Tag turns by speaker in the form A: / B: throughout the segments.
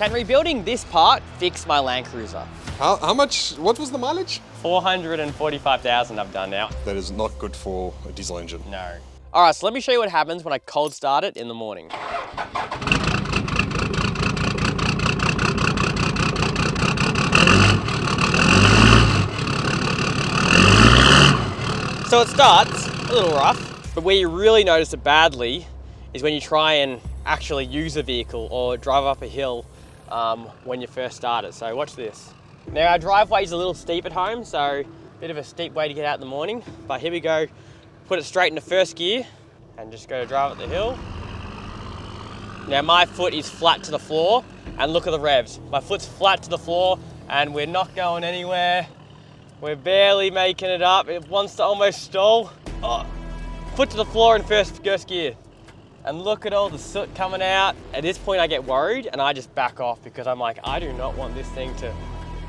A: Can rebuilding this part fix my Landcruiser?
B: How much, what was the mileage?
A: 445,000 I've done now.
B: That is not good for a diesel engine.
A: No. All right, so let me show you what happens when I cold start it in the morning. So it starts a little rough, but where you really notice it badly is when you try and actually use a vehicle or drive up a hill when you first start it. So watch this. Now our driveway is a little steep at home, so a bit of a steep way to get out in the morning. But here we go, put it straight into first gear and just go to drive up the hill. Now my foot is flat to the floor and look at the revs. My foot's flat to the floor and we're not going anywhere. We're barely making it up. It wants to almost stall. Oh, foot to the floor in first gear. And look at all the soot coming out. At this point I get worried and I just back off because I'm like, I do not want this thing to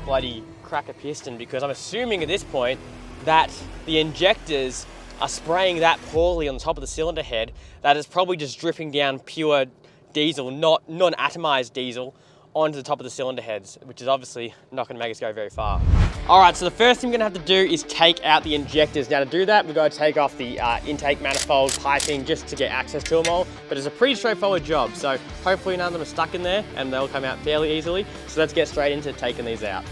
A: bloody crack a piston, because I'm assuming at this point that the injectors are spraying that poorly on the top of the cylinder head that is probably just dripping down pure diesel, not non-atomized diesel, onto the top of the cylinder heads, which is obviously not going to make us go very far. All right, so the first thing we're going to have to do is take out the injectors. Now to do that, we've got to take off the intake manifold piping just to get access to them all, but it's a pretty straightforward job, so hopefully none of them are stuck in there and they'll come out fairly easily. So let's get straight into taking these out.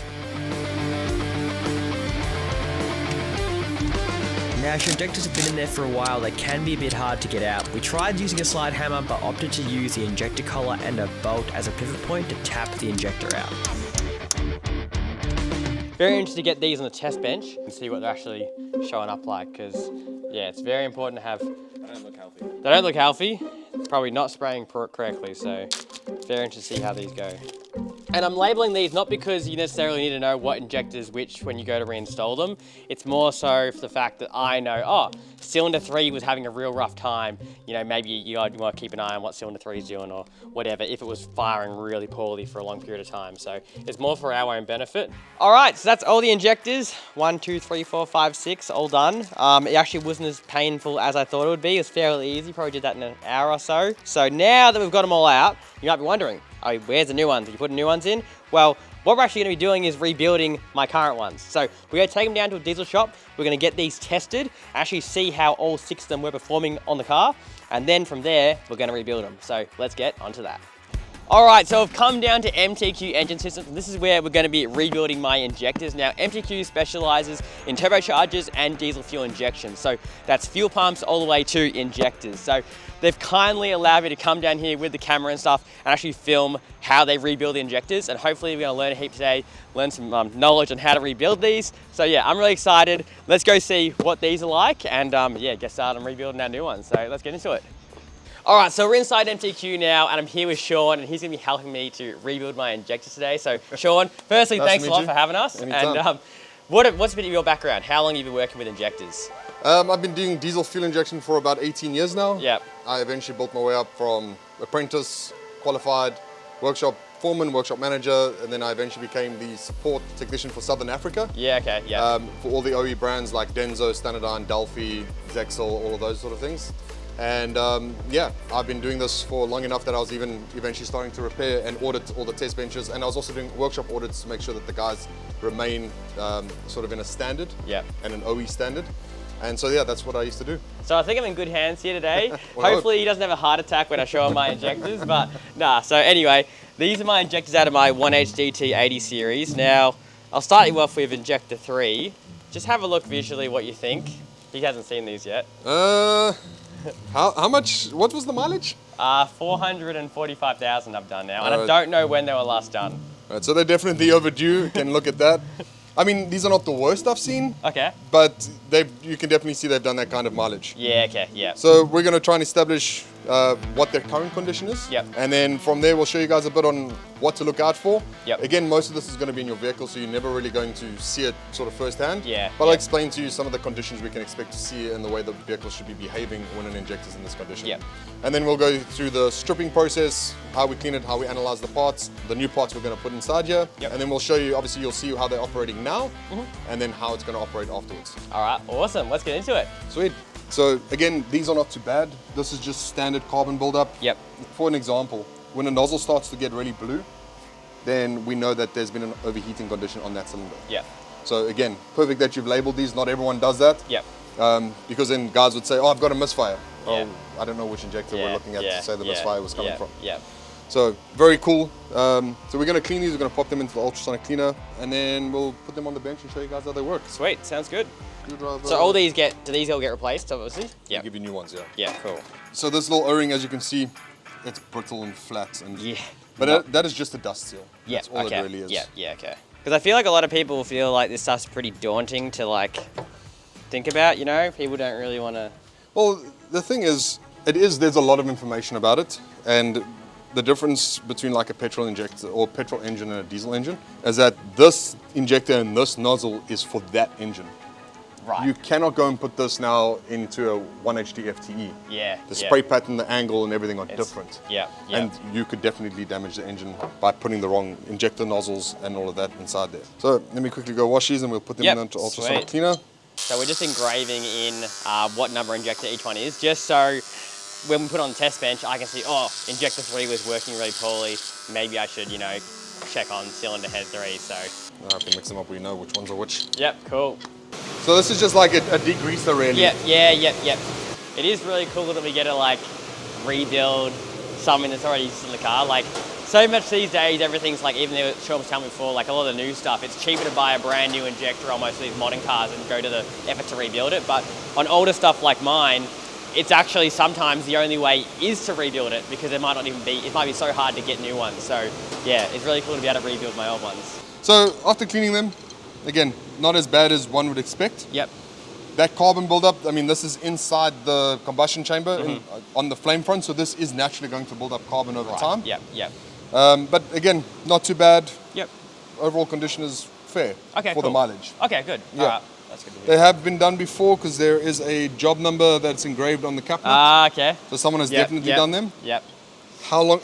C: Now, if your injectors have been in there for a while, they can be a bit hard to get out. We tried using a slide hammer, but opted to use the injector collar and a bolt as a pivot point to tap the injector out.
A: Very interested to get these on the test bench and see what they're actually showing up like, because yeah, it's very important to have...
B: They don't look healthy.
A: They don't look healthy. Probably not spraying correctly, so very interested to see how these go. And I'm labeling these not because you necessarily need to know what injectors which when you go to reinstall them. It's more so for the fact that I know, oh, cylinder 3 was having a real rough time. You know, maybe you want to keep an eye on what cylinder 3 is doing or whatever if it was firing really poorly for a long period of time. So it's more for our own benefit. All right, so that's all the injectors. 1, 2, 3, 4, 5, 6, all done. It actually wasn't as painful as I thought it would be. It was fairly easy, probably did that in an hour or so. So now that we've got them all out, you might be wondering, oh, where's the new ones? Did you put new ones in? Well, what we're actually going to be doing is rebuilding my current ones. So we're going to take them down to a diesel shop. We're going to get these tested, actually see how all 6 of them were performing on the car. And then from there, we're going to rebuild them. So let's get onto that. All right, so I've come down to MTQ Engine Systems. This is where we're going to be rebuilding my injectors. Now, MTQ specializes in turbochargers and diesel fuel injection. So that's fuel pumps all the way to injectors. So they've kindly allowed me to come down here with the camera and stuff and actually film how they rebuild the injectors. And hopefully we're going to learn a heap today, learn some knowledge on how to rebuild these. So yeah, I'm really excited. Let's go see what these are like and yeah, get started on rebuilding our new ones. So let's get into it. All right, so we're inside MTQ now, and I'm here with Sean, and he's gonna be helping me to rebuild my injectors today. So, Sean, firstly, thanks a lot for having us.
B: Anytime.
A: And what's a bit of your background? How long have you been working with injectors?
B: I've been doing diesel fuel injection for about 18 years now.
A: Yep.
B: I eventually built my way up from apprentice, qualified, workshop foreman, workshop manager, and then I eventually became the support technician for Southern Africa.
A: Yeah, okay, yeah.
B: For all the OE brands like Denso, Standardine, Delphi, Zexel, all of those sort of things. And yeah, I've been doing this for long enough that I was even eventually starting to repair and audit all the test benches. And I was also doing workshop audits to make sure that the guys remain sort of in a standard and an OE standard. And so yeah, that's what I used to do.
A: So I think I'm in good hands here today. Hopefully he doesn't have a heart attack when I show him my injectors, but nah. So anyway, these are my injectors out of my 1HDT 80 series. Now, I'll start you off with injector 3. Just have a look visually what you think. He hasn't seen these yet.
B: How much, what was the mileage?
A: 445,000 I've done now, and I don't know when they were last done.
B: Right, so they're definitely overdue. Can look at that. I mean, these are not the worst I've seen.
A: Okay.
B: But you can definitely see they've done that kind of mileage.
A: Yeah, okay, yeah.
B: So we're going to try and establish what their current condition is.
A: Yep.
B: And then from there, we'll show you guys a bit on what to look out for.
A: Yep.
B: Again, most of this is going to be in your vehicle, so you're never really going to see it sort of firsthand.
A: Yeah.
B: But I'll explain to you some of the conditions we can expect to see and the way the vehicle should be behaving when an injector's in this condition.
A: Yep.
B: And then we'll go through the stripping process, how we clean it, how we analyze the parts, the new parts we're going to put inside here.
A: Yep.
B: And then we'll show you, obviously you'll see how they're operating now, and then how it's going to operate afterwards.
A: All right, awesome. Let's get into it.
B: Sweet. So again, these are not too bad. This is just standard carbon buildup.
A: Yep.
B: For an example, when a nozzle starts to get really blue, then we know that there's been an overheating condition on that cylinder.
A: Yeah.
B: So again, perfect that you've labeled these. Not everyone does that.
A: Yep.
B: Because then guys would say, oh, I've got a misfire.
A: Yeah.
B: Oh, I don't know which injector we're looking at to say the
A: yeah,
B: misfire was coming
A: yeah,
B: from.
A: Yeah.
B: So very cool. So we're going to clean these. We're going to pop them into the ultrasonic cleaner, and then we'll put them on the bench and show you guys how they work.
A: Sweet, sounds good.
B: Screwdriver.
A: So all these do these all get replaced, obviously?
B: Yeah. We'll give you new ones, yeah.
A: Yeah, cool.
B: So this little O-ring, as you can see, it's brittle and flat. And
A: Yeah.
B: But that is just a dust seal.
A: Yeah,
B: That's all
A: okay.
B: it really is.
A: Yeah, okay. Because I feel like a lot of people feel like this stuff's pretty daunting to like think about, you know? People don't really want to...
B: Well, the thing is, there's a lot of information about it, and the difference between like a petrol injector or petrol engine and a diesel engine is that this injector and this nozzle is for that engine.
A: Right.
B: You cannot go and put this now into a 1HD FTE.
A: Yeah.
B: The spray pattern, the angle, and everything are different.
A: Yeah.
B: And you could definitely damage the engine by putting the wrong injector nozzles and all of that inside there. So let me quickly go wash these, and we'll put them into ultrasonic cleaner.
A: So we're just engraving in what number injector each one is, just so when we put on the test bench, I can see, oh, injector 3 was working really poorly. Maybe I should, you know, check on cylinder head 3, so.
B: Now I can mix them up, we know which ones are which.
A: Yep, cool.
B: So this is just like a degreaser, really.
A: Yep. It is really cool that we get to like rebuild something that's already in the car. Like so much these days, everything's like, even though Sean was telling me before, like a lot of the new stuff, it's cheaper to buy a brand new injector almost for these modern cars and go to the effort to rebuild it. But on older stuff like mine, it's actually sometimes the only way is to rebuild it because it might not even be, it might be so hard to get new ones. So yeah, it's really cool to be able to rebuild my old ones.
B: So after cleaning them, again, not as bad as one would expect.
A: Yep.
B: That carbon buildup, I mean, this is inside the combustion chamber on the flame front, so this is naturally going to build up carbon over time.
A: Yep.
B: But again, not too bad.
A: Yep.
B: Overall condition is fair for the
A: cool.
B: mileage.
A: Okay, good.
B: Yeah.
A: All right. That's good to hear.
B: They have been done before because there is a job number that's engraved on the cap nut.
A: Okay.
B: So someone has definitely done them.
A: Yep.
B: How long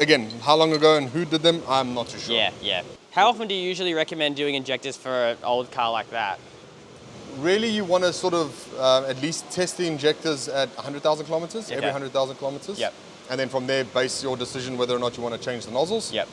B: ago and who did them, I'm not too sure.
A: Yeah. How often do you usually recommend doing injectors for an old car like that?
B: Really, you want to sort of at least test the injectors at 100,000 kilometers, every 100,000 kilometers.
A: Yep.
B: And then from there, base your decision whether or not you want to change the nozzles.
A: Yep.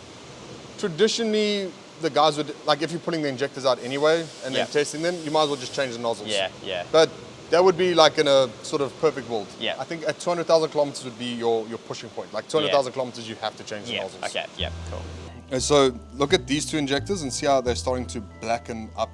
B: Traditionally, the guys would, like if you're putting the injectors out anyway and then testing them, you might as well just change the nozzles.
A: Yeah.
B: But that would be like in a sort of perfect world.
A: Yeah.
B: I think at 200,000 kilometers would be your pushing point. Like 200,000 kilometers, you have to change the nozzles.
A: Okay, yeah, cool.
B: And so look at these two injectors and see how they're starting to blacken up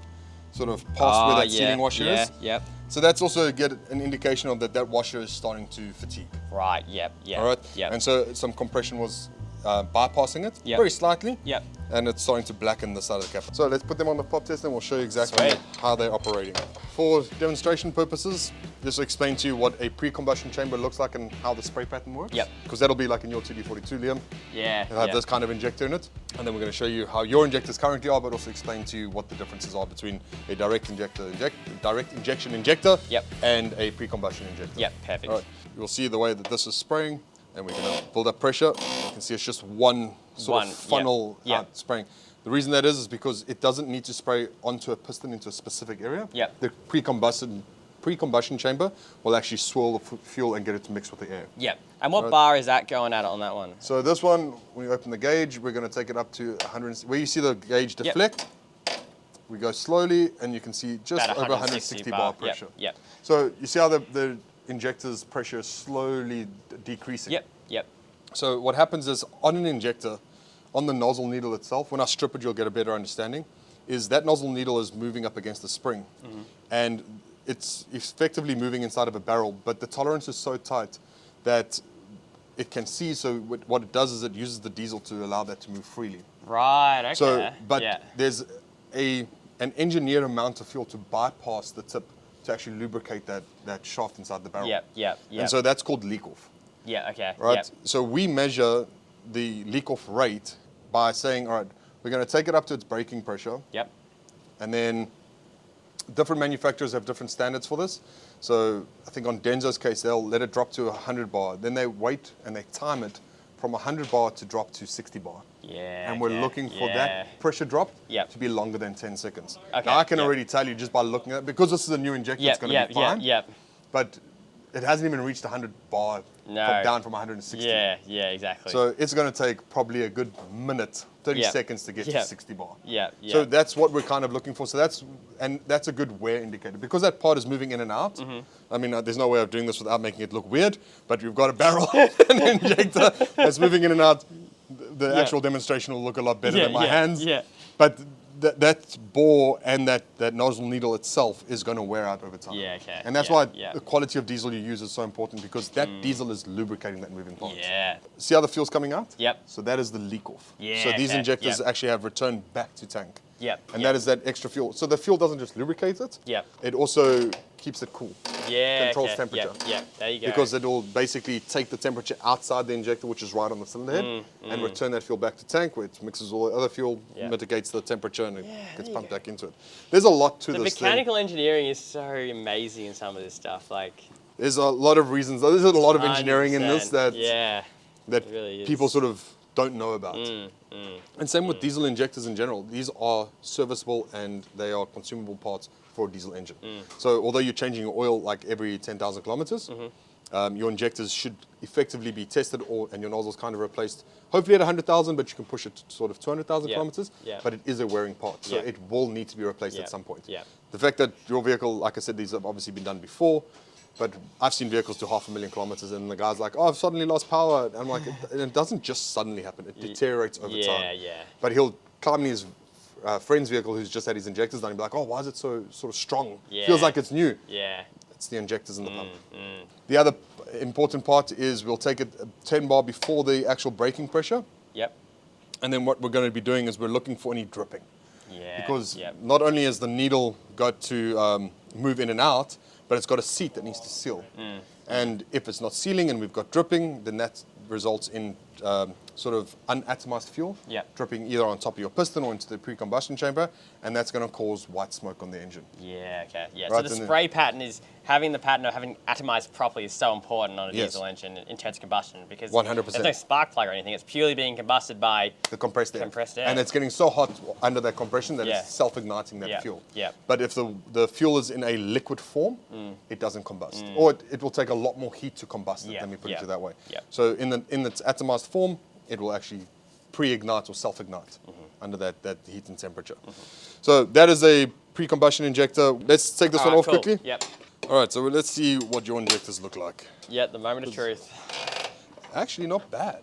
B: sort of past where that sealing washer is.
A: Yep.
B: So that's also get an indication of that washer is starting to fatigue.
A: Right, yep.
B: All right?
A: Yep.
B: And so some compression was bypassing it very slightly.
A: Yep.
B: And it's starting to blacken the side of the cap. So let's put them on the pop test and we'll show you exactly how they're operating. For demonstration purposes, just to explain to you what a pre-combustion chamber looks like and how the spray pattern works.
A: Yep.
B: Because that'll be like in your 2D42, Liam.
A: Yeah.
B: It'll have this kind of injector in it. And then we're going to show you how your injectors currently are, but also explain to you what the differences are between a direct injection injector and a pre-combustion injector.
A: Yep, perfect.
B: All right. You'll see the way that this is spraying, and we're going to build up pressure. You can see it's just one sort of funnel out spraying. The reason that is because it doesn't need to spray onto a piston into a specific area.
A: Yep.
B: The pre-combustion chamber will actually swirl the fuel and get it to mix with the air.
A: Yep. And what bar is that going at on that one?
B: So this one, when you open the gauge, we're going to take it up to 100. Where you see the gauge deflect, we go slowly, and you can see just
A: about
B: over 160 bar pressure.
A: Yep.
B: So you see how the injector's pressure is slowly decreasing.
A: Yep.
B: So what happens is on an injector, on the nozzle needle itself, when I strip it, you'll get a better understanding, is that nozzle needle is moving up against the spring. And it's effectively moving inside of a barrel, but the tolerance is so tight that it can see, so what it does is it uses the diesel to allow that to move freely.
A: Right, okay.
B: So, but there's an engineered amount of fuel to bypass the tip to actually lubricate that shaft inside the barrel.
A: Yep.
B: And so that's called leak off.
A: Yeah, okay.
B: Right?
A: Yep.
B: So we measure the leak off rate by saying, all right, we're going to take it up to its braking pressure.
A: Yep.
B: And then different manufacturers have different standards for this. So I think on Denso's case, they'll let it drop to 100 bar. Then they wait and they time it from 100 bar to drop to 60 bar.
A: Yeah.
B: And we're looking for that pressure drop to be longer than 10 seconds.
A: Okay.
B: Now I can already tell you just by looking at it, because this is a new injector, it's going to be fine.
A: Yep.
B: But it hasn't even reached 100 bar, down from 160.
A: Yeah, exactly.
B: So it's going to take probably a good minute, 30 seconds to get to 60 bar.
A: Yeah.
B: So that's what we're kind of looking for. So that's a good wear indicator because that part is moving in and out. I mean, there's no way of doing this without making it look weird, but we've got a barrel and an injector that's moving in and out. The actual demonstration will look a lot better than my hands.
A: Yeah.
B: But that bore and that nozzle needle itself is going to wear out over time.
A: Yeah, okay.
B: And that's why the quality of diesel you use is so important because that diesel is lubricating that moving part.
A: Yeah.
B: See how the fuel's coming out?
A: Yep.
B: So that is the leak off.
A: Yeah,
B: So these injectors actually have returned back to tank.
A: Yep.
B: And that is that extra fuel. So the fuel doesn't just lubricate it.
A: Yep.
B: It also keeps it cool.
A: Yeah.
B: Controls temperature.
A: Yeah. There you go.
B: Because it will basically take the temperature outside the injector, which is right on the cylinder head, and return that fuel back to tank, where it mixes all the other fuel, mitigates the temperature, and it gets pumped back into it. There's a lot to
A: the
B: this
A: mechanical engineering is so amazing in some of this stuff. Like,
B: there's a lot of reasons. There's a lot of engineering in this
A: 100%.
B: that
A: really
B: people sort of don't know about. And same with diesel injectors in general. These are serviceable and they are consumable parts for a diesel engine. So although you're changing your oil like every 10,000 kilometers, your injectors should effectively be tested and your nozzles kind of replaced, hopefully at 100,000, but you can push it to sort of 200,000 kilometers. But it is a wearing part, so it will need to be replaced at some point. The fact that your vehicle, like I said, these have obviously been done before, but I've seen vehicles do 500,000 kilometers and the guy's like, oh, I've suddenly lost power. And I'm like, it doesn't just suddenly happen. It deteriorates over time. But he'll climb his friend's vehicle who's just had his injectors done and be like, oh, why is it so sort of strong? Feels like it's new. It's the injectors in the pump. The other important part is we'll take it 10 bar before the actual braking pressure. And then what we're going to be doing is we're looking for any dripping. Because not only has the needle got to move in and out, but it's got a seat that needs to seal. And if it's not sealing and we've got dripping, then that results in sort of unatomized fuel dripping either on top of your piston or into the pre-combustion chamber, and that's going to cause white smoke on the engine.
A: Right, so the spray pattern is having the pattern of having atomized properly is so important on a diesel engine in intense combustion because
B: 100%.
A: There's no spark plug or anything. It's purely being combusted by
B: the compressed air. And it's getting so hot under that compression that it's self-igniting that fuel. But if the fuel is in a liquid form, it doesn't combust. Or it will take a lot more heat to combust it, let me put it that way. So in its atomized form, it will actually pre-ignite or self-ignite under that heat and temperature. So that is a pre-combustion injector. Let's take this one off quickly. All right, so let's see what your injectors look like.
A: The moment of truth.
B: Actually, not bad.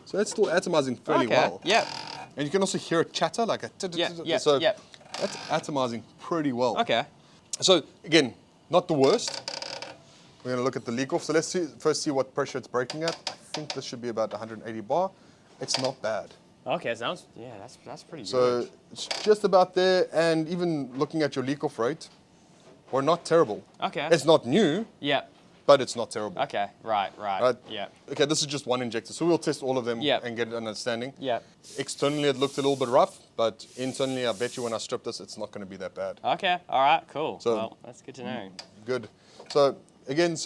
B: So that's still atomizing fairly well. And you can also hear it chatter like a so that's atomizing pretty well. So again, not the worst. We're going to look at the leak off. So let's first see what pressure it's braking at. I think this should be about 180 bar. It's not bad.
A: Sounds that's pretty good.
B: So it's just about there, and even looking at your leak off rate, we're not terrible. It's not new. But it's not terrible.
A: Right.
B: Okay, this is just one injector, so we'll test all of them and get an understanding. Externally, it looked a little bit rough, but internally, I bet you when I strip this, it's not going to be that bad.
A: All right, cool. So, well, that's good to know.
B: Good. So again,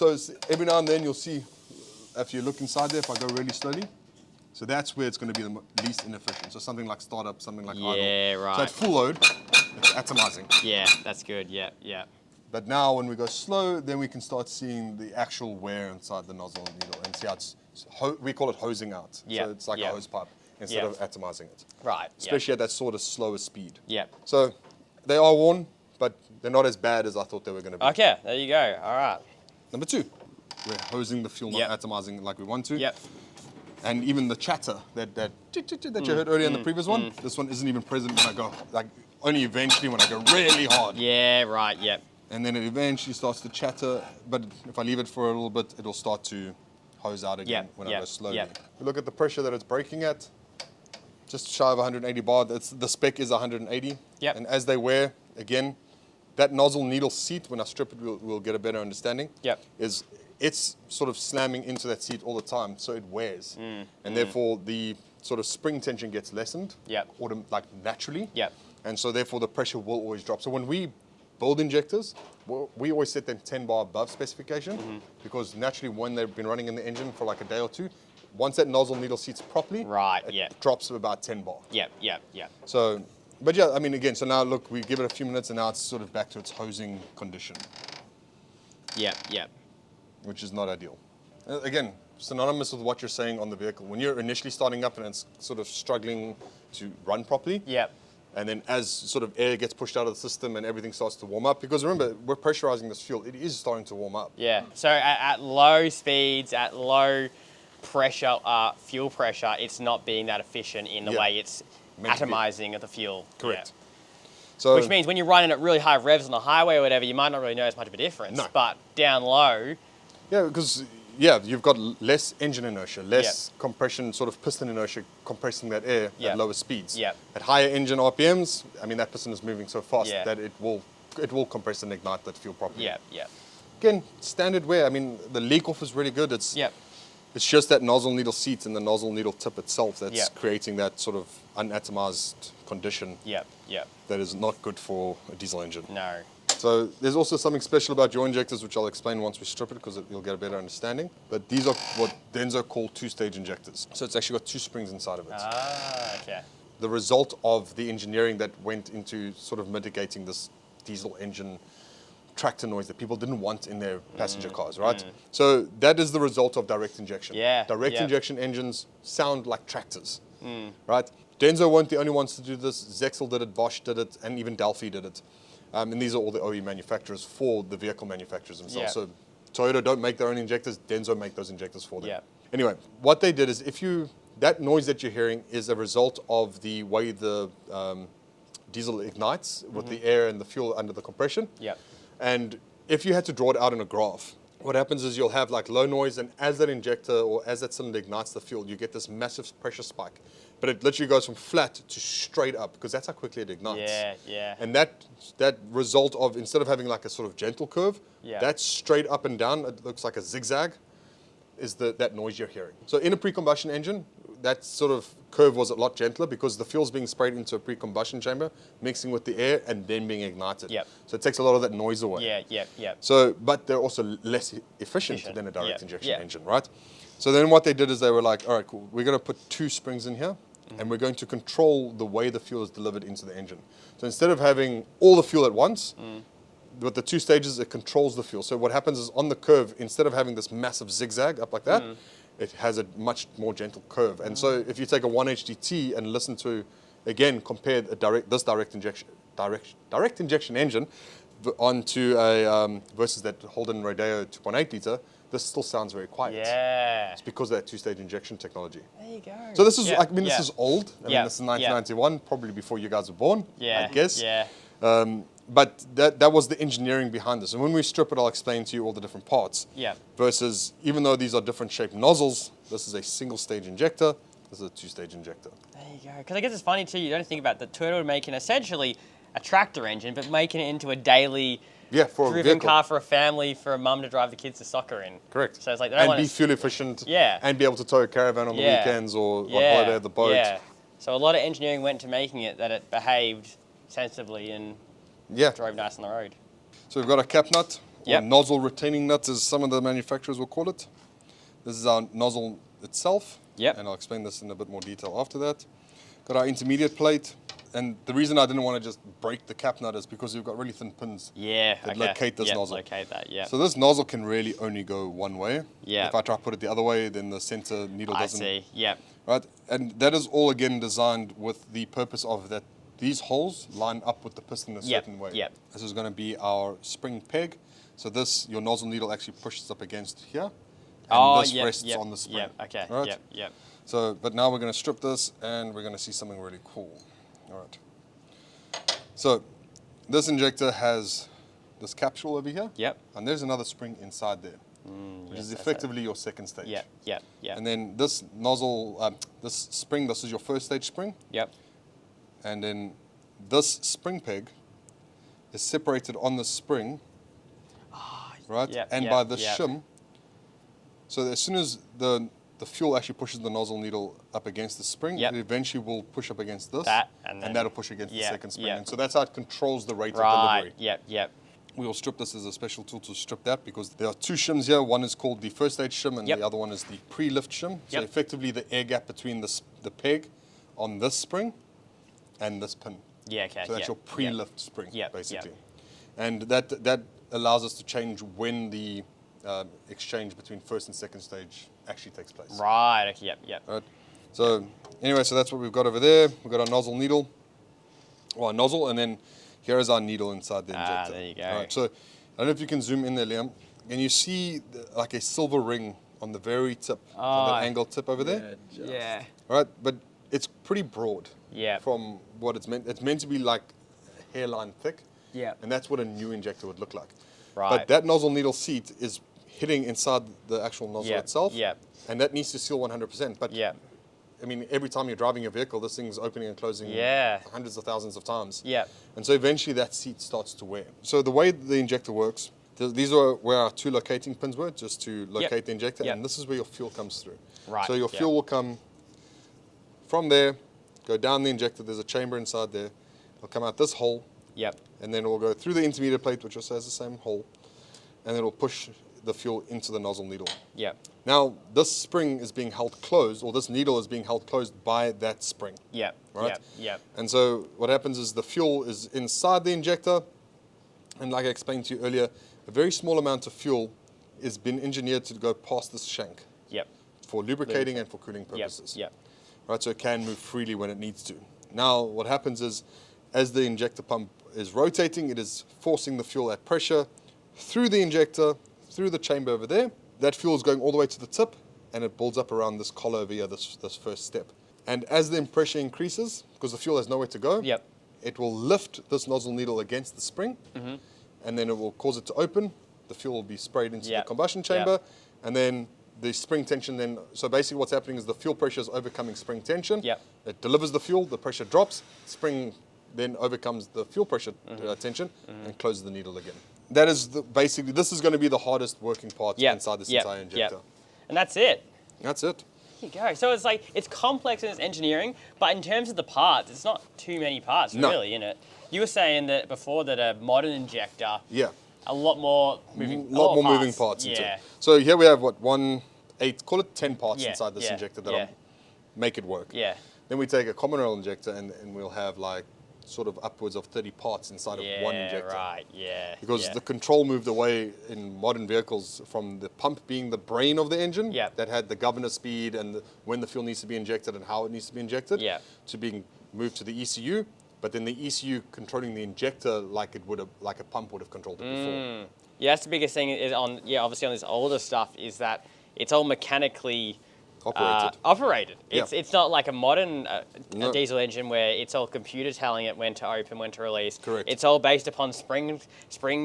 B: every now and then you'll see, if you look inside there, if I go really slowly, so that's where it's going to be the least inefficient. So something like startup, something like idle.
A: Right.
B: So at full load, it's atomizing.
A: That's good.
B: But now when we go slow, then we can start seeing the actual wear inside the nozzle needle and see how it's, we call it hosing out. So it's like a hose pipe instead of atomizing it.
A: Right.
B: Especially at that sort of slower speed.
A: Yep.
B: So they are worn, but they're not as bad as I thought they were going to be.
A: Okay, there you go. All right.
B: Number two, we're hosing the fuel, not atomizing like we want to.
A: Yep.
B: And even the chatter that you heard earlier in the previous one, this one isn't even present when I go, like only eventually when I go really hard.
A: Yeah, right, yep.
B: And then it eventually starts to chatter, but if I leave it for a little bit, it'll start to hose out again when I go slowly. We look at the pressure that it's braking at, just shy of 180 bar. The spec is 180.
A: Yep.
B: And as they wear, again, that nozzle needle seat, when I strip it, we'll get a better understanding.
A: Yep.
B: It's sort of slamming into that seat all the time, so it wears. And therefore, the sort of spring tension gets lessened, like naturally. And so therefore, the pressure will always drop. So when we build injectors, we always set them 10 bar above specification, because naturally when they've been running in the engine for like a day or two, once that nozzle needle seats properly, it drops to about 10 bar. So, but yeah, I mean, again, so now look, we give it a few minutes and now it's sort of back to its hosing condition.
A: Yep, yep.
B: which is not ideal. Again, synonymous with what you're saying on the vehicle. When you're initially starting up and it's sort of struggling to run properly,
A: Yep.
B: and then as sort of air gets pushed out of the system and everything starts to warm up, because remember, we're pressurizing this fuel, it is starting to warm up.
A: Yeah. So at low speeds, at low pressure, fuel pressure, it's not being that efficient in the
B: Yeah.
A: way it's
B: Meant to be.
A: atomizing of the fuel.
B: Correct.
A: Yeah.
B: So,
A: Which means when you're running at really high revs on the highway or whatever, you might not really notice much of a difference.
B: No.
A: But down low,
B: yeah, because you've got less engine inertia, less compression, sort of piston inertia compressing that air
A: Yep.
B: at lower speeds.
A: Yep.
B: At higher engine RPMs, I mean, that piston is moving so fast
A: Yeah.
B: that it will compress and ignite that fuel properly.
A: yeah, yeah,
B: Again, standard wear. I mean, the leak off is really good. It's
A: yep,
B: It's just that nozzle needle seat and the nozzle needle tip itself that's
A: Yep.
B: creating that sort of unatomized condition
A: yep, yep.
B: that is not good for a diesel engine.
A: No.
B: So there's also something special about your injectors, which I'll explain once we strip it, because you'll get a better understanding. But these are what Denso call two-stage injectors. So it's actually got two springs inside of it.
A: Ah, okay.
B: The result of the engineering that went into sort of mitigating this diesel engine tractor noise that people didn't want in their passenger cars, right? So that is the result of direct injection.
A: Yeah,
B: Direct
A: yeah.
B: injection engines sound like tractors, right? Denso weren't the only ones to do this. Zexel did it, Bosch did it, and even Delphi did it. And these are all the OE manufacturers for the vehicle manufacturers themselves.
A: Yeah.
B: So Toyota don't make their own injectors, Denso make those injectors for them.
A: Yeah.
B: Anyway, what they did is that noise that you're hearing is a result of the way the diesel ignites with the air and the fuel under the compression.
A: Yep.
B: And if you had to draw it out in a graph, what happens is you'll have like low noise, and as that injector or as that cylinder ignites the fuel, you get this massive pressure spike. But it literally goes from flat to straight up, because that's how quickly it ignites.
A: Yeah, yeah.
B: And that result of, instead of having like a sort of gentle curve,
A: Yeah.
B: that straight up and down, it looks like a zigzag, is that noise you're hearing. So in a pre-combustion engine, that sort of curve was a lot gentler, because the fuel's being sprayed into a pre-combustion chamber, mixing with the air and then being ignited.
A: Yep.
B: So it takes a lot of that noise away.
A: Yeah, yep, yep.
B: So, but they're also less efficient than a direct
A: Yep,
B: injection
A: yep.
B: engine, right? So then what they did is they were like, all right, cool, we're going to put two springs in here, and we're going to control the way the fuel is delivered into the engine. So instead of having all the fuel at once, with the two stages, it controls the fuel. So what happens is on the curve, instead of having this massive zigzag up like that, it has a much more gentle curve. And so if you take a 1HDT and listen to, again, compare this direct injection engine onto a versus that Holden Rodeo 2.8 liter, this still sounds very quiet.
A: Yeah.
B: It's because of that two-stage injection technology.
A: There you go.
B: So this is,
A: Yeah,
B: this
A: yeah.
B: is old. I mean, this is 1991, probably before you guys were born,
A: Yeah,
B: I guess.
A: yeah.
B: But that was the engineering behind this. And when we strip it, I'll explain to you all the different parts.
A: Yeah.
B: Versus, even though these are different shaped nozzles, this is a single-stage injector, this is a two-stage injector.
A: There you go. Because I guess it's funny too, you don't think about the Toyota making essentially a tractor engine, but making it into a daily
B: For a
A: driven
B: vehicle.
A: car for a family, for a mum to drive the kids to soccer in.
B: Correct.
A: So it's like they don't
B: And
A: want
B: be
A: to...
B: fuel efficient.
A: Yeah.
B: And be able to tow a caravan on the
A: Yeah.
B: weekends or on
A: Yeah,
B: holiday at the boat.
A: Yeah. So a lot of engineering went to making it that it behaved sensibly and
B: Yeah.
A: drove nice on the road.
B: So we've got a cap nut, or
A: Yep.
B: nozzle retaining nut, as some of the manufacturers will call it. This is our nozzle itself.
A: Yep.
B: And I'll explain this in a bit more detail after that. Got our intermediate plate. And the reason I didn't want to just break the cap nut is because we've got really thin pins
A: Yeah,
B: that
A: okay.
B: locate this
A: Yep,
B: nozzle.
A: locate that, yeah.
B: So this nozzle can really only go one way.
A: Yeah.
B: If I try to put it the other way, then the center needle
A: I
B: doesn't.
A: see, yep.
B: Right? And that is all again designed with the purpose of that these holes line up with the piston in a
A: Yep,
B: certain way.
A: yep.
B: This is going to be our spring peg. So this, your nozzle needle actually pushes up against here. And this
A: yep,
B: rests
A: yep,
B: on the spring.
A: Yep, okay,
B: Right?
A: yep, yep.
B: So, but now we're going to strip this and we're going to see something really cool. All right. So this injector has this capsule over here.
A: Yep.
B: And there's another spring inside there, which
A: yes,
B: is
A: that's
B: effectively your second stage.
A: Yep, yep, yep.
B: And then this nozzle, this spring, this is your first stage spring.
A: Yep.
B: And then this spring peg is separated on the spring, right?
A: yep,
B: and
A: yep,
B: by this
A: yep.
B: shim. So as soon as the fuel actually pushes the nozzle needle up against the spring,
A: Yep.
B: it eventually will push up against this.
A: That, and then-
B: that'll push against the
A: yep,
B: second spring.
A: yep.
B: And so that's how it controls the rate of
A: Right,
B: delivery.
A: yep, yep.
B: We will strip this as a special tool to strip that, because there are two shims here. One is called the first stage shim, and
A: Yep.
B: the other one is the pre-lift shim. So
A: Yep.
B: effectively the air gap between the peg on this spring and this pin.
A: Yeah, okay,
B: So that's
A: yep,
B: your pre-lift spring,
A: Yep,
B: basically.
A: yep.
B: And that allows us to change when the exchange between first and second stage actually takes place.
A: Right. Okay. Yep. Yep.
B: Right. So anyway, so that's what we've got over there. We've got our nozzle needle, or our nozzle, and then here is our needle inside the injector.
A: There you go.
B: Right. So I don't know if you can zoom in there, Liam, and you see like a silver ring on the very tip, on the angled tip over there.
A: Yeah.
B: All right, but it's pretty broad.
A: Yeah.
B: From what it's meant. It's meant to be like hairline thick.
A: Yeah.
B: And that's what a new injector would look like.
A: Right.
B: But that nozzle needle seat is hitting inside the actual nozzle itself.
A: Yeah.
B: And that needs to seal 100%. But
A: Yeah.
B: I mean, every time you're driving your vehicle, this thing's opening and closing hundreds of thousands of times.
A: Yeah.
B: And so eventually that seat starts to wear. So the way the injector works, these are where our 2 locating pins were, just to locate the injector. And this is where your fuel comes through.
A: Right.
B: So your fuel will come from there, go down the injector. There's a chamber inside there. It'll come out this hole.
A: Yep.
B: And then it will go through the intermediate plate, which also has the same hole. And it will push the fuel into the nozzle needle.
A: Yep.
B: Now, this spring is being held closed, or this needle is being held closed by that spring.
A: Yep.
B: Right?
A: Yep. Yep.
B: And so what happens is the fuel is inside the injector. And like I explained to you earlier, a very small amount of fuel has been engineered to go past this shank.
A: Yep.
B: For lubricating and for cooling purposes.
A: Yep.
B: Right, so it can move freely when it needs to. Now, what happens is, as the injector pump is rotating, it is forcing the fuel at pressure through the injector, through the chamber over there. That fuel is going all the way to the tip, and it builds up around this collar over here, this first step. And as the pressure increases, because the fuel has nowhere to go,
A: Yep.
B: it will lift this nozzle needle against the spring, and then it will cause it to open. The fuel will be sprayed into the combustion chamber, and then the spring tension then, so basically what's happening is the fuel pressure is overcoming spring tension.
A: Yep.
B: It delivers the fuel, the pressure drops, spring then overcomes the fuel pressure tension and closes the needle again. That is basically, this is going to be the hardest working part inside this entire injector.
A: And that's it.
B: That's it.
A: There you go. So it's like, it's complex in its engineering, but in terms of the parts, it's not too many parts really in it. You were saying that before that a modern injector, a lot more moving parts
B: into it. So here we have what, call it 10 parts inside this injector that make it work.
A: Yeah.
B: Then we take a common rail injector and we'll have like sort of upwards of 30 parts inside of one injector.
A: Right.
B: Because the control moved away in modern vehicles from the pump being the brain of the engine that had the governor speed and when the fuel needs to be injected and how it needs to be injected to being moved to the ECU. But then the ECU controlling the injector like it would have, like a pump would have controlled it before.
A: Yeah, that's the biggest thing is obviously on this older stuff is that it's all mechanically operated. It's not like a modern a diesel engine where it's all computer telling it when to open, when to release.
B: Correct.
A: It's all based upon spring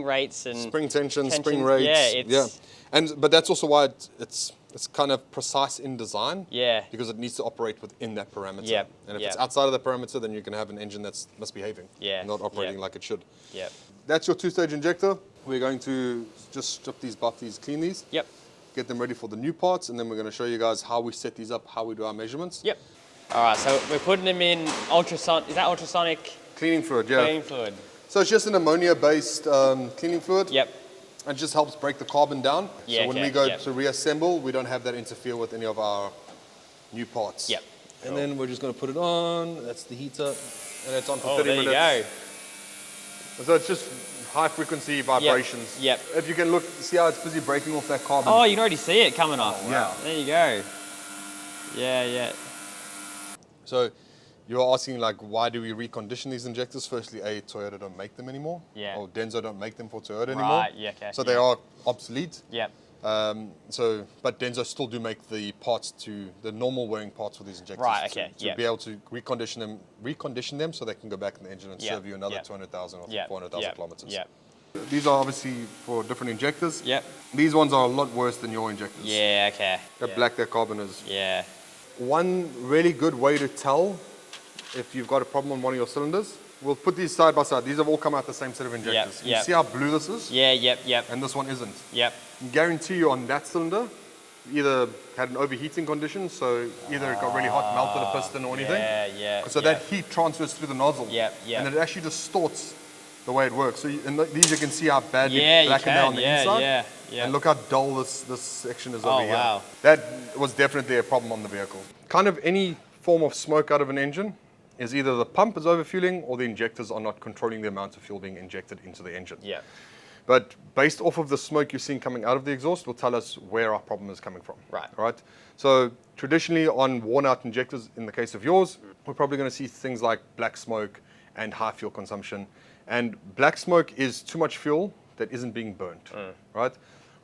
A: rates and
B: spring tension, spring rates. But that's also why it's kind of precise in design.
A: Yeah.
B: Because it needs to operate within that parameter.
A: Yeah.
B: And if it's outside of the parameter, then you can have an engine that's misbehaving.
A: Yeah.
B: Not operating like it should.
A: Yeah.
B: That's your 2-stage injector. We're going to just strip these Buckleys, clean these.
A: Yep.
B: Get them ready for the new parts, and then we're going to show you guys how we set these up, how we do our measurements.
A: Yep. All right, so we're putting them in ultrasonic. Is that ultrasonic?
B: Cleaning fluid,
A: Cleaning fluid.
B: So it's just an ammonia-based cleaning fluid.
A: Yep.
B: It just helps break the carbon down.
A: Yeah,
B: so when we go to reassemble, we don't have that interfere with any of our new parts.
A: Yep.
B: And then we're just going to put it on. That's the heater, and it's on for 30
A: there
B: minutes.
A: You go.
B: So it's just high frequency vibrations.
A: Yep.
B: If you can look, see how it's busy breaking off that carbon.
A: Oh, you can already see it coming off.
B: Oh, wow.
A: There you go. Yeah.
B: So you're asking like, why do we recondition these injectors? Firstly, Toyota don't make them anymore.
A: Yeah.
B: Or Denso don't make them for Toyota anymore.
A: Right, yeah, okay.
B: So they are obsolete.
A: Yep.
B: But Denso still do make the parts the normal wearing parts for these injectors.
A: Right, okay,
B: To be able to recondition them so they can go back in the engine and serve you another 200,000 or 400,000 kilometers.
A: Yep.
B: These are obviously for different injectors.
A: Yep.
B: These ones are a lot worse than your injectors.
A: Yeah, okay.
B: How black their carbon is.
A: Yeah.
B: One really good way to tell if you've got a problem on one of your cylinders, we'll put these side by side. These have all come out the same set of injectors. You see how blue this is?
A: Yeah, yep.
B: And this one isn't.
A: Yep.
B: I guarantee you on that cylinder, either had an overheating condition, so either it got really hot, melted a piston or anything.
A: Yeah.
B: So that heat transfers through the nozzle.
A: Yep.
B: And it actually distorts the way it works. So in these you can see how badly black they are on the inside.
A: Yeah.
B: And look how dull this section is over here.
A: Wow.
B: That was definitely a problem on the vehicle. Kind of any form of smoke out of an engine is either the pump is overfueling or the injectors are not controlling the amount of fuel being injected into the engine.
A: Yeah.
B: But based off of the smoke you're seeing coming out of the exhaust will tell us where our problem is coming from.
A: Right.
B: Right. So traditionally on worn out injectors, in the case of yours, we're probably going to see things like black smoke and high fuel consumption. And black smoke is too much fuel that isn't being burnt. Right.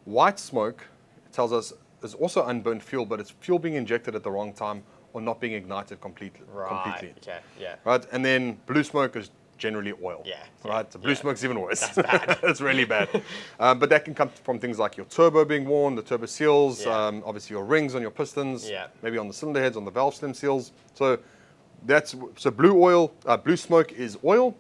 B: White smoke tells us is also unburned fuel, but it's fuel being injected at the wrong time or not being ignited completely.
A: Right. Okay. Yeah.
B: Right. And then blue smoke is generally oil.
A: Yeah.
B: Right. The blue smoke's even worse.
A: That's bad.
B: It's really bad. But that can come from things like your turbo being worn, the turbo seals,
A: Yeah.
B: obviously your rings on your pistons,
A: Yeah.
B: maybe on the cylinder heads, on the valve stem seals. So blue smoke is oil.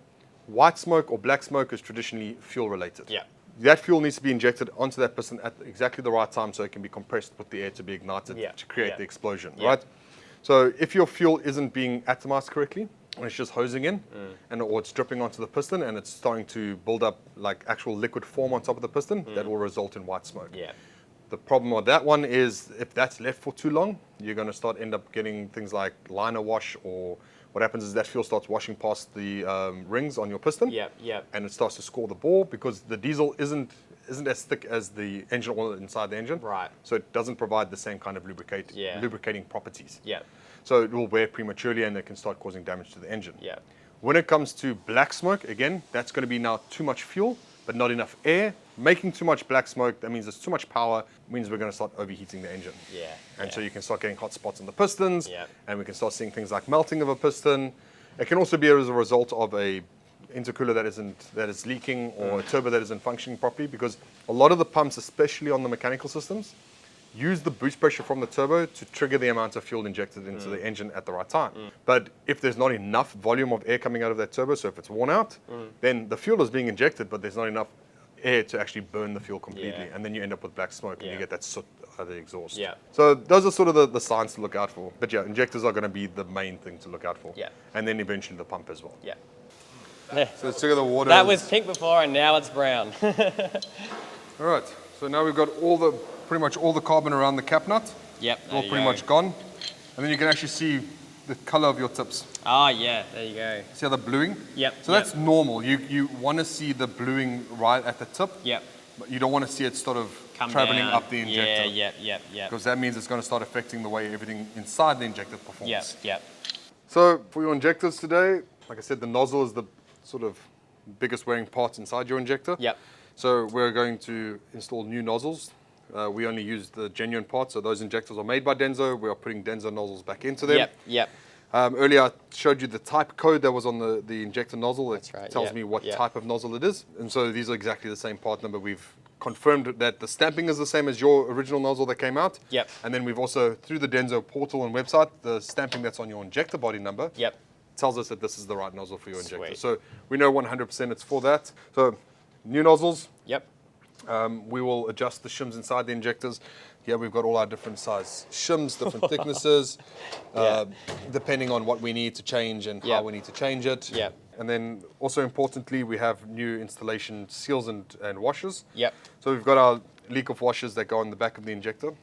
B: White smoke or black smoke is traditionally fuel related.
A: Yeah.
B: That fuel needs to be injected onto that piston at exactly the right time so it can be compressed with the air to be ignited to create the explosion, right? So if your fuel isn't being atomized correctly, and it's just hosing in, or it's dripping onto the piston and it's starting to build up like actual liquid form on top of the piston, that will result in white smoke.
A: Yeah.
B: The problem with that one is if that's left for too long, you're going to end up getting things like liner wash, or what happens is that fuel starts washing past the rings on your piston. And it starts to score the bore because the diesel isn't as thick as the engine oil inside the engine.
A: Right.
B: So it doesn't provide the same kind of lubricating properties.
A: Yeah.
B: So it will wear prematurely and it can start causing damage to the engine.
A: Yeah.
B: When it comes to black smoke, again, that's going to be now too much fuel, but not enough air. Making too much black smoke, that means there's too much power, means we're going to start overheating the engine.
A: Yeah.
B: And so you can start getting hot spots on the pistons,
A: Yeah.
B: and we can start seeing things like melting of a piston. It can also be as a result of a intercooler that is leaking, or a turbo that isn't functioning properly, because a lot of the pumps, especially on the mechanical systems, use the boost pressure from the turbo to trigger the amount of fuel injected into the engine at the right time. But if there's not enough volume of air coming out of that turbo, so if it's worn out, then the fuel is being injected, but there's not enough air to actually burn the fuel completely. And then you end up with black smoke and you get that soot out of the exhaust.
A: Yeah.
B: So those are sort of the signs to look out for. But yeah, injectors are going to be the main thing to look out for.
A: Yeah.
B: And then eventually the pump as well.
A: Yeah.
B: So let's check out the water.
A: That was pink before and now it's brown.
B: All right. So now we've got pretty much all the carbon around the cap nut.
A: Yep.
B: All pretty much gone. And then you can actually see the color of your tips.
A: Oh yeah, there you go.
B: See how the bluing?
A: Yep.
B: So that's normal. You want to see the bluing right at the tip.
A: Yep.
B: But you don't want to see it sort of
A: Come
B: traveling
A: down.
B: up the injector.
A: Yeah.
B: Because that means it's going to start affecting the way everything inside the injector performs.
A: Yep.
B: So for your injectors today, like I said, the nozzle is the sort of biggest wearing part inside your injector.
A: Yep.
B: So we're going to install new nozzles. We only use the genuine parts, so those injectors are made by Denso. We are putting Denso nozzles back into them.
A: Yep.
B: Earlier I showed you the type code that was on the injector nozzle. That
A: right,
B: tells me what type of nozzle it is. And so these are exactly the same part number. We've confirmed that the stamping is the same as your original nozzle that came out.
A: Yep.
B: And then we've also, through the Denso portal and website, the stamping that's on your injector body number tells us that this is the right nozzle for your injector.
A: Sweet.
B: So we know 100% it's for that. So new nozzles.
A: Yep.
B: We will adjust the shims inside the injectors. Here we've got all our different size shims, different thicknesses, depending on what we need to change and how we need to change it.
A: Yep.
B: And then also importantly, we have new installation seals and washers.
A: Yep.
B: So we've got our leak-off washers that go on the back of the injector,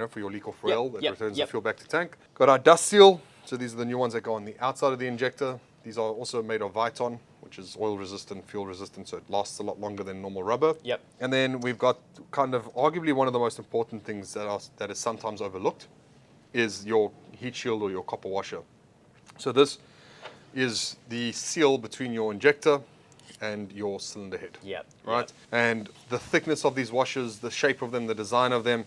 B: for your leak-off rail that returns the fuel back to tank. Got our dust seal. So these are the new ones that go on the outside of the injector. These are also made of Viton, which is oil resistant, fuel resistant, so it lasts a lot longer than normal rubber.
A: Yep.
B: And then we've got kind of arguably one of the most important things that is sometimes overlooked is your heat shield or your copper washer. So this is the seal between your injector and your cylinder head.
A: Yep.
B: Right?
A: Yep.
B: And the thickness of these washers, the shape of them, the design of them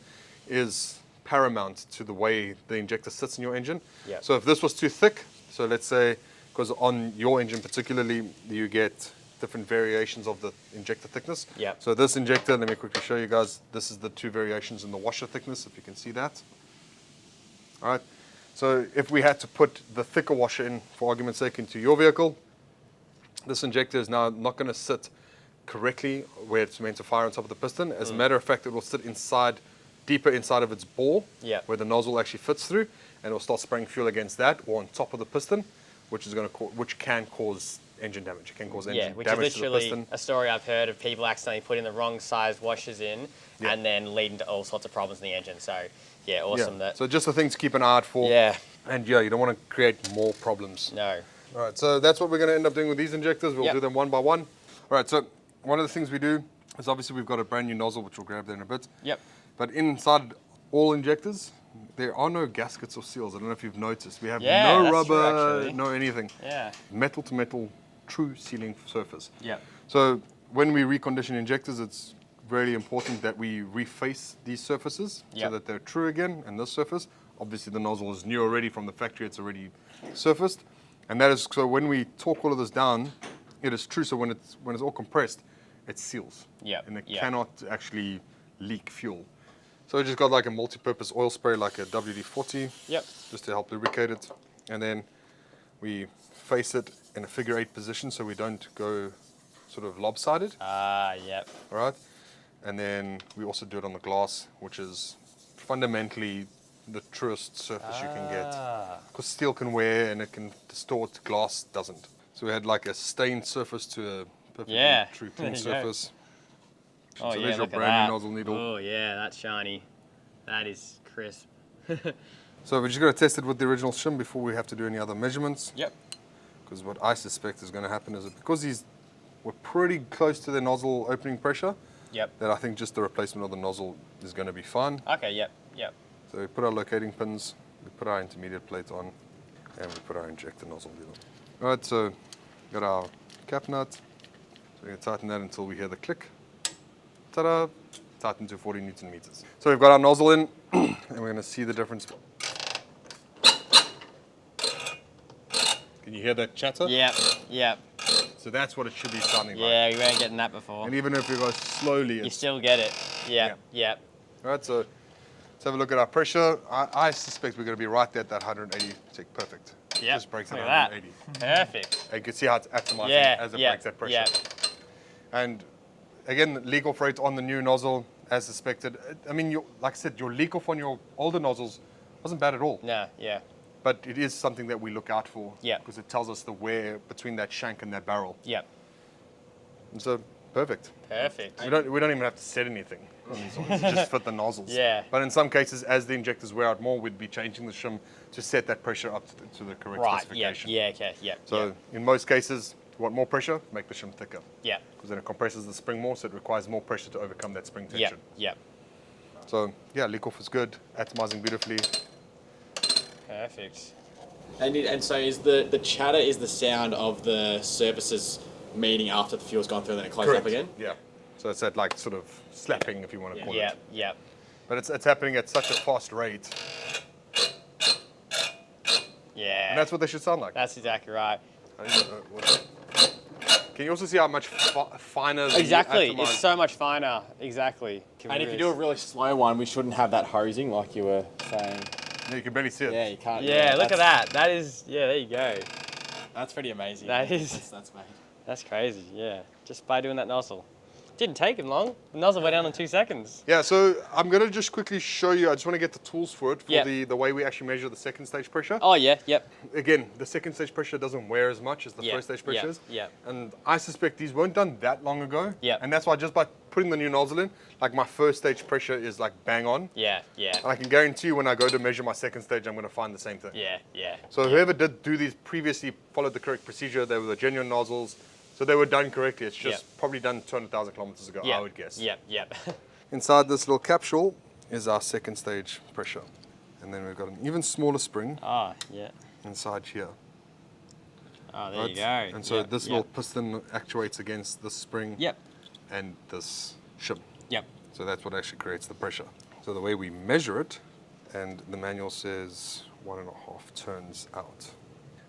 B: is paramount to the way the injector sits in your engine.
A: Yep.
B: So if this was too thick, so let's say, because on your engine particularly, you get different variations of the injector thickness.
A: Yep.
B: So this injector, let me quickly show you guys, this is the two variations in the washer thickness, if you can see that. All right. So if we had to put the thicker washer in, for argument's sake, into your vehicle, this injector is now not going to sit correctly where it's meant to fire on top of the piston. As a matter of fact, it will sit deeper inside of its bore, where the nozzle actually fits through, and it will start spraying fuel against that or on top of the piston, which can cause engine damage. It can cause engine
A: which
B: damage
A: is
B: to the
A: literally
B: piston.
A: a story I've heard of people accidentally putting the wrong size washers in and then leading to all sorts of problems in the engine. So awesome that.
B: So just a thing to keep an eye out for.
A: Yeah.
B: And you don't want to create more problems.
A: No.
B: All right, so that's what we're going to end up doing with these injectors. We'll do them one by one. All right, so one of the things we do is obviously we've got a brand new nozzle, which we'll grab there in a bit.
A: Yep.
B: But inside all injectors, there are no gaskets or seals. I don't know if you've noticed. We have
A: Yeah,
B: no
A: that's true,
B: rubber,
A: actually.
B: no anything.
A: Yeah.
B: Metal to metal, true sealing surface.
A: Yep.
B: So when we recondition injectors, it's really important that we reface these surfaces so
A: Yep.
B: that they're true again. And this surface, obviously the nozzle is new already from the factory, it's already surfaced. And that is, so when we torque all of this down, it is true. So when it's all compressed, it seals.
A: Yep,
B: And it
A: yep.
B: cannot actually leak fuel. So we just got like a multi-purpose oil spray, like a WD-40,
A: Yep.
B: just to help lubricate it. And then we face it in a figure 8 position so we don't go sort of lopsided.
A: Yep.
B: All right. And then we also do it on the glass, which is fundamentally the truest surface you can get. Because steel can wear and it can distort, glass doesn't. So we had like a stained surface to a perfectly true
A: There
B: clean
A: you go.
B: surface.
A: Oh,
B: So
A: yeah,
B: there's your
A: look at
B: brand
A: that.
B: new nozzle needle.
A: Oh, yeah, that's shiny. That is crisp.
B: So we're just going to test it with the original shim before we have to do any other measurements.
A: Yep.
B: Because what I suspect is going to happen is that because we're pretty close to the nozzle opening pressure,
A: Yep.
B: that I think just the replacement of the nozzle is going to be fine.
A: Okay, yep, yep.
B: So we put our locating pins, we put our intermediate plate on, and we put our injector nozzle lid on. Alright, so got our cap nut. So we're going to tighten that until we hear the click. Ta-da! Tighten to 40 Newton meters. So we've got our nozzle in, and we're going to see the difference. Can you hear that chatter?
A: Yep, yep.
B: So that's what it should be sounding like.
A: Yeah, we weren't getting that before.
B: And even if we go slowly,
A: You
B: it's...
A: still get it. Yep, yep.
B: Alright, so let's have a look at our pressure. I suspect we're going to be right there at that 180 tick. Perfect.
A: Yep.
B: Just breaks at
A: Look at that.
B: 180.
A: Perfect.
B: And you can see how it's atomizing
A: Yeah,
B: as it
A: yeah,
B: breaks that pressure.
A: yeah.
B: And again, leak off rate on the new nozzle, as suspected. I mean, like I said, your leak off on your older nozzles wasn't bad at all.
A: No, yeah.
B: But it is something that we look out for.
A: Yeah.
B: Because it tells us the wear between that shank and that barrel.
A: Yep.
B: And so, perfect.
A: Perfect.
B: We don't even have to set anything on these ones, just fit the nozzles.
A: Yeah.
B: But in some cases, as the injectors wear out more, we'd be changing the shim to set that pressure up to the correct
A: Right, yeah,
B: specification.
A: yeah, okay, yep.
B: So
A: yep,
B: in most cases, you want more pressure, make the shim thicker.
A: yep,
B: Because then it compresses the spring more, so it requires more pressure to overcome that spring
A: yep,
B: tension.
A: yep.
B: So yeah, leak off is good, atomizing beautifully.
A: Perfect.
D: And so is the chatter is the sound of the surfaces meeting after the fuel's gone through and then it closes up again?
B: Yeah. So it's that like sort of slapping, if you want to call
A: Yep,
B: it.
A: yep.
B: But it's happening at such a fast rate,
A: Yeah.
B: and that's what they should sound like.
A: That's exactly right.
B: I don't know what- Can you also see how much finer the
A: Exactly.
B: atomized-
A: It's so much finer. Exactly.
D: And if you do a really slow one, we shouldn't have that hosing like you were saying.
B: Yeah, you can barely see it.
D: Yeah, you can't.
A: Yeah, look at
D: that's-
A: that. That is, yeah, there you go.
D: That's pretty amazing.
A: That is-
D: That's made.
A: That's crazy, yeah. Just by doing that nozzle. Didn't take him long. The nozzle went down in 2 seconds.
B: Yeah, so I'm going to just quickly show you, I just want to get the tools for it, for
A: Yep.
B: the way we actually measure the second stage pressure.
A: Oh, yeah, yep.
B: Again, the second stage pressure doesn't wear as much as the
A: Yep,
B: first stage pressure
A: yep,
B: is.
A: yep.
B: And I suspect these weren't done that long ago.
A: Yep.
B: And that's why just by putting the new nozzle in, like my first stage pressure is like bang on.
A: Yeah, yeah.
B: And I can guarantee you when I go to measure my second stage, I'm going to find the same thing.
A: Yeah, yeah.
B: So whoever did do these previously followed the correct procedure. They were the genuine nozzles. So they were done correctly. It's just
A: Yep.
B: probably done 200,000 kilometers ago,
A: Yep,
B: I would guess.
A: Yep, yep.
B: Inside this little capsule is our second stage pressure. And then we've got an even smaller spring
A: Oh, yeah.
B: inside here.
A: Oh, there
B: right?
A: you go.
B: And so
A: Yep,
B: this
A: yep.
B: little piston actuates against this spring
A: Yep,
B: and this shim.
A: yep.
B: So that's what actually creates the pressure. So the way we measure it, and the manual says 1.5 turns out.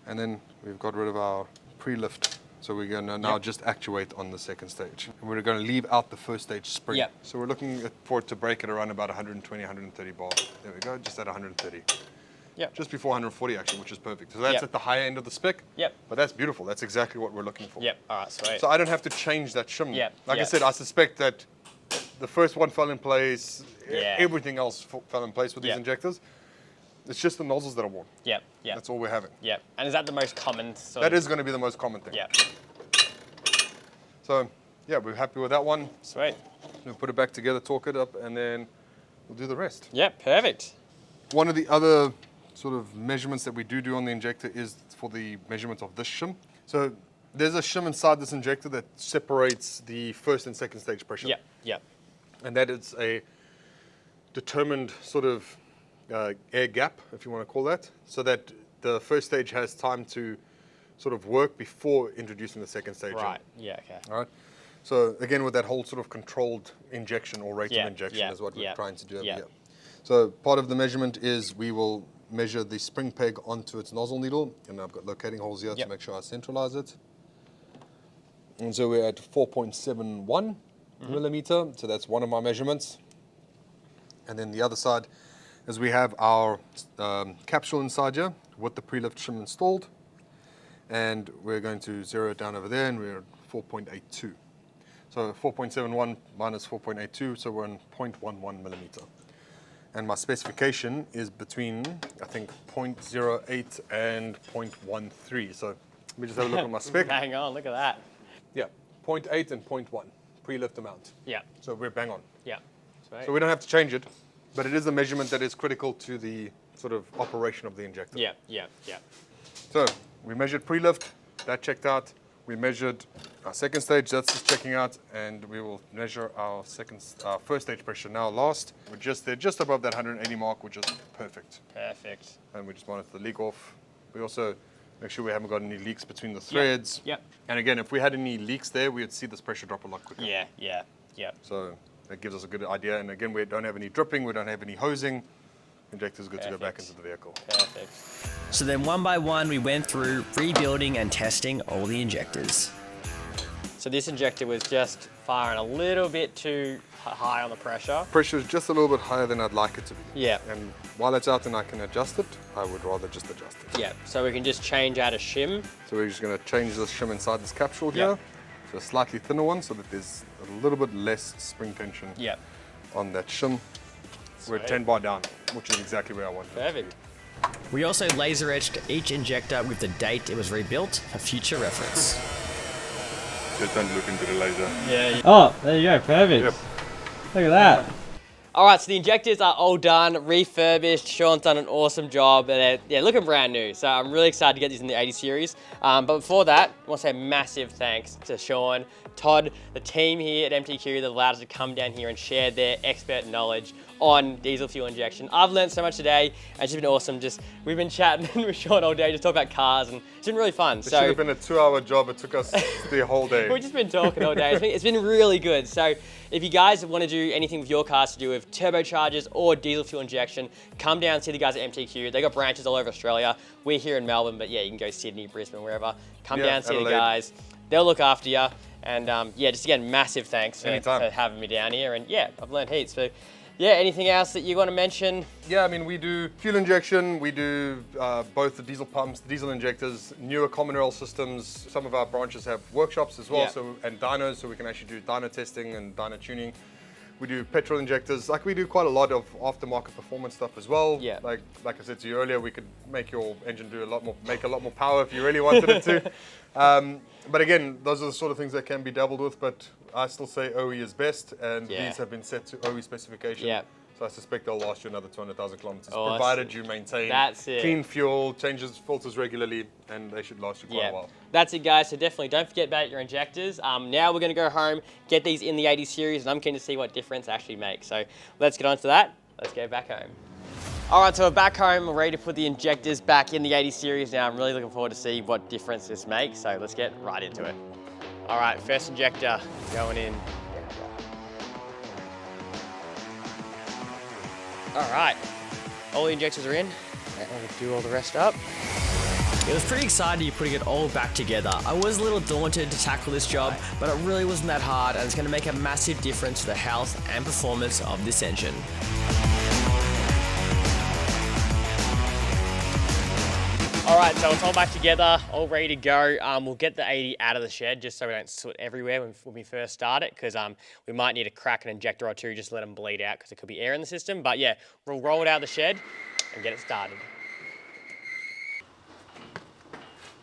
B: And then we've got rid of our pre-lift. So we're going to now
A: Yep.
B: just actuate on the second stage. And we're going to leave out the first stage spring.
A: Yep.
B: So we're looking for it to break at around about 120, 130 bar. There we go, just at 130.
A: Yep.
B: Just before 140 actually, which is perfect. So that's
A: Yep.
B: at the higher end of the spec.
A: Yep.
B: But that's beautiful. That's exactly what we're looking for.
A: Yep. All right, sweet.
B: So I don't have to change that shim.
A: Yep,
B: Like I
A: yep.
B: said, I suspect that the first one fell in place.
A: Yeah.
B: Everything else fell in place with these
A: Yep.
B: injectors. It's just the nozzles that are worn.
A: Yep, yep,
B: That's all we're having.
A: yep. And is that the most common sort
B: That
A: of?
B: is going to be the most common thing.
A: Yep.
B: So yeah, we're happy with that one.
A: Sweet.
B: We'll put it back together, torque it up, and then we'll do the rest.
A: Yep, perfect.
B: One of the other sort of measurements that we do on the injector is for the measurement of this shim. So there's a shim inside this injector that separates the first and second stage pressure.
A: Yeah, yeah.
B: And that is a determined sort of air gap, if you want to call that, so that the first stage has time to sort of work before introducing the second stage.
A: Right, yeah, okay.
B: All right. So again, with that whole sort of controlled injection or rate of injection is what we're trying to do over here. So part of the measurement is we will measure the spring peg onto its nozzle needle, and I've got locating holes here to make sure I centralize it. And so we're at 4.71 millimeter, so that's one of my measurements. And then the other side is we have our capsule inside here with the pre-lift shim installed, and we're going to zero it down over there, and we're at 4.82. So 4.71 minus 4.82, so we're on 0.11 millimeter. And my specification is between, I think, 0.08 and 0.13. So let me just have a look at my spec.
A: Hang on, look at that.
B: Yeah, 0.8 and 0.1, pre-lift amount.
A: Yeah.
B: So we're bang on.
A: Yeah. Sweet.
B: So we don't have to change it, but it is a measurement that is critical to the sort of operation of the injector.
A: Yeah, yeah, yeah.
B: So we measured pre-lift, that checked out. We measured our second stage, that's just checking out, and we will measure our first stage pressure now last. We're just there, just above that 180 mark, which is perfect.
A: Perfect.
B: And we just monitor the leak off. We also make sure we haven't got any leaks between the threads.
A: Yep.
B: And again, if we had any leaks there, we would see this pressure drop a lot quicker.
A: Yeah, yeah, yeah.
B: So that gives us a good idea. And again, we don't have any dripping, we don't have any hosing. Injector's good to go back into the vehicle.
A: Perfect.
C: So then one by one, we went through rebuilding and testing all the injectors.
A: So this injector was just firing a little bit too high on the pressure.
B: Pressure is just a little bit higher than I'd like it to be.
A: Yeah.
B: And while it's out and I can adjust it, I would rather just adjust it.
A: Yeah, so we can just change out a shim.
B: So we're just going to change this shim inside this capsule here to a slightly thinner one so that there's a little bit less spring tension on that shim. We're 10 bar down, which is exactly where I want it.
A: Perfect.
C: We also laser etched each injector with the date it was rebuilt for future reference.
B: Just don't look into the laser.
A: Yeah.
E: Oh, there you go, perfect.
B: Yep.
E: Look at that.
A: All right, so the injectors are all done, refurbished. Sean's done an awesome job. And they're looking brand new. So I'm really excited to get these in the 80 series. But before that, I want to say a massive thanks to Sean, Todd, the team here at MTQ that allowed us to come down here and share their expert knowledge on diesel fuel injection. I've learned so much today, and it's just been awesome. We've been chatting with Sean all day, just talking about cars, and it's been really fun.
B: It should have been a 2-hour job. It took us the whole day.
A: We've just been talking all day. It's been really good. So if you guys want to do anything with your cars to do with turbochargers or diesel fuel injection, come down and see the guys at MTQ. They got branches all over Australia. We're here in Melbourne, but yeah, you can go Sydney, Brisbane, wherever. Come down, see
B: Adelaide.
A: the guys. They'll look after you. And yeah, just again, massive thanks for
B: Anytime.
A: having me down here. And yeah, I've learned heaps. So yeah, anything else that you want to mention?
B: Yeah, I mean, we do fuel injection, we do both the diesel pumps, the diesel injectors, newer common rail systems. Some of our branches have workshops as well, and dynos, so we can actually do dyno testing and dyno tuning. We do petrol injectors, like we do quite a lot of aftermarket performance stuff as well.
A: Yeah.
B: Like I said to you earlier, we could make your engine do make a lot more power if you really wanted it to. But again, those are the sort of things that can be dabbled with, but I still say OE is best, and these have been set to OE specification.
A: Yeah.
B: So I suspect they'll last you another 200,000 kilometers,
A: Awesome.
B: provided you maintain clean fuel, changes filters regularly, and they should last you quite a while.
A: That's it, guys. So definitely don't forget about your injectors. Now we're going to go home, get these in the 80 series, and I'm keen to see what difference they actually make. So let's get on to that. Let's go back home. All right, so we're back home. We're ready to put the injectors back in the 80 series now. I'm really looking forward to see what difference this makes. So let's get right into it. All right, first injector going in. All right, all the injectors are in. And we'll do all the rest up.
C: It was pretty exciting putting it all back together. I was a little daunted to tackle this job, but it really wasn't that hard, and it's going to make a massive difference to the health and performance of this engine.
A: All right, so it's all back together, all ready to go. We'll get the 80 out of the shed just so we don't soot everywhere when we first start it, because we might need to crack an injector or two just to let them bleed out because there could be air in the system. But yeah, we'll roll it out of the shed and get it started.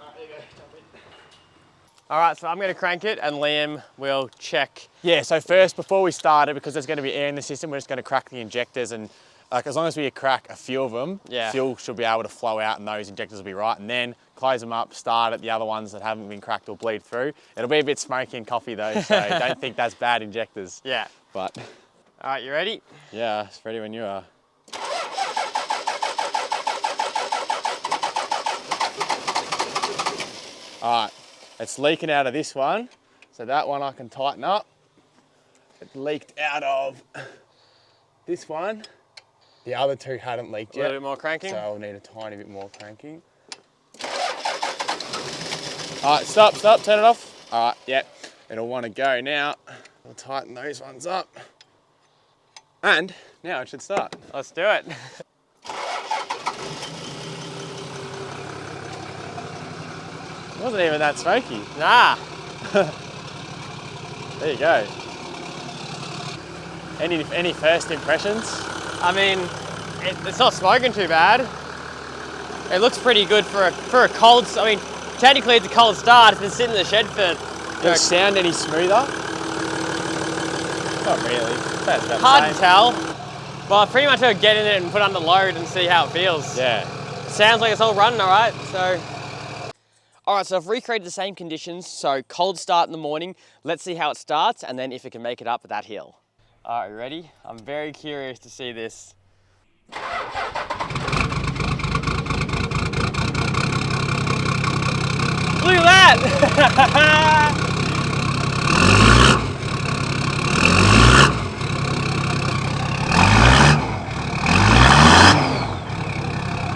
A: All right, there you go, jump in. All right, so I'm going to crank it and Liam will check.
D: Yeah, so first, before we start it, because there's going to be air in the system, we're just going to crack the injectors and
F: like as long as we crack a few of them,
A: Yeah.
F: fuel should be able to flow out and those injectors will be right. And then close them up, start at the other ones that haven't been cracked or bleed through. It'll be a bit smoky and coffee though, so don't think that's bad injectors.
A: Yeah.
F: But
A: All right, you ready?
F: yeah, it's ready when you are. All right, it's leaking out of this one. So that one I can tighten up. It leaked out of this one. The other two hadn't leaked
A: A
F: yet.
A: little bit more cranking.
F: So I'll need a tiny bit more cranking. All right, stop, turn it off. All right, yep, it'll want to go now. We'll tighten those ones up. And now it should start.
A: Let's do it.
F: It wasn't even that smoky.
A: Nah.
F: There you go. Any first impressions?
A: I mean, it's not smoking too bad. It looks pretty good for a cold. I mean, technically it's a cold start. It's been sitting in the shed for.
F: Does it sound any smoother? Not really. That's about
A: Hard
F: the
A: to
F: same.
A: tell. Well, I pretty much gotta get in it and put it under load and see how it feels.
F: Yeah.
A: Sounds like it's all running all right, so. All right, so I've recreated the same conditions. So cold start in the morning. Let's see how it starts and then if it can make it up that hill. All right, you ready? I'm very curious to see this. Look at that!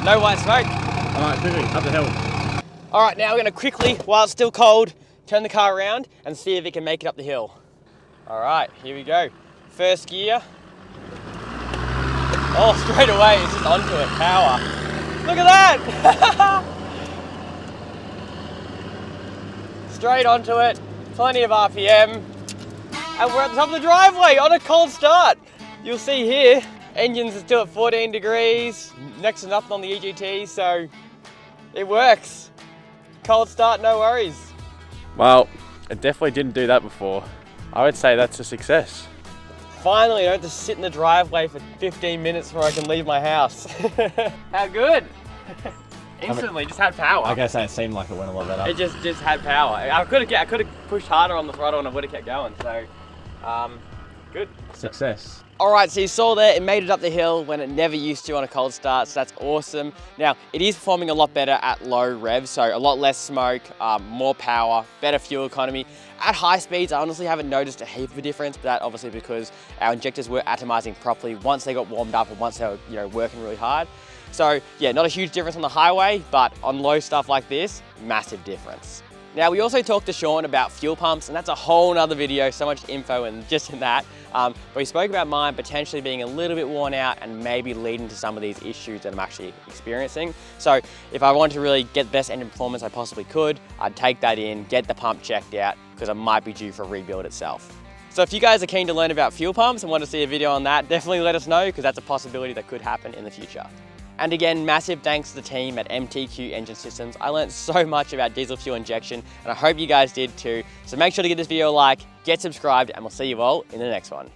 A: No white smoke.
E: All right, quickly, up the hill.
A: All right, now we're gonna quickly, while it's still cold, turn the car around and see if it can make it up the hill. All right, here we go. First gear. Oh, straight away, it's just onto it, power. Look at that! Straight onto it, plenty of RPM. And we're at the top of the driveway on a cold start. You'll see here, engines are still at 14 degrees, next to nothing on the EGT, so it works. Cold start, no worries.
F: Well, it definitely didn't do that before. I would say that's a success.
A: Finally, I don't have to sit in the driveway for 15 minutes before I can leave my house. How good? Instantly, just had power.
E: I guess it seemed like it went a lot better.
A: It just had power. I could have pushed harder on the throttle and I would have kept going. So, good.
E: Success.
A: All right, so you saw there, it made it up the hill when it never used to on a cold start, so that's awesome. Now, it is performing a lot better at low revs, so a lot less smoke, more power, better fuel economy. At high speeds, I honestly haven't noticed a heap of a difference, but that obviously because our injectors were atomizing properly once they got warmed up and once they were working really hard. So yeah, not a huge difference on the highway, but on low stuff like this, massive difference. Now, we also talked to Sean about fuel pumps, and that's a whole nother video, so much info and just in that. But we spoke about mine potentially being a little bit worn out and maybe leading to some of these issues that I'm actually experiencing. So if I want to really get the best engine performance I possibly could, I'd take that in, get the pump checked out, because I might be due for a rebuild itself. So if you guys are keen to learn about fuel pumps and want to see a video on that, definitely let us know, because that's a possibility that could happen in the future. And again, massive thanks to the team at MTQ Engine Systems. I learned so much about diesel fuel injection, and I hope you guys did too. So make sure to give this video a like, get subscribed, and we'll see you all in the next one.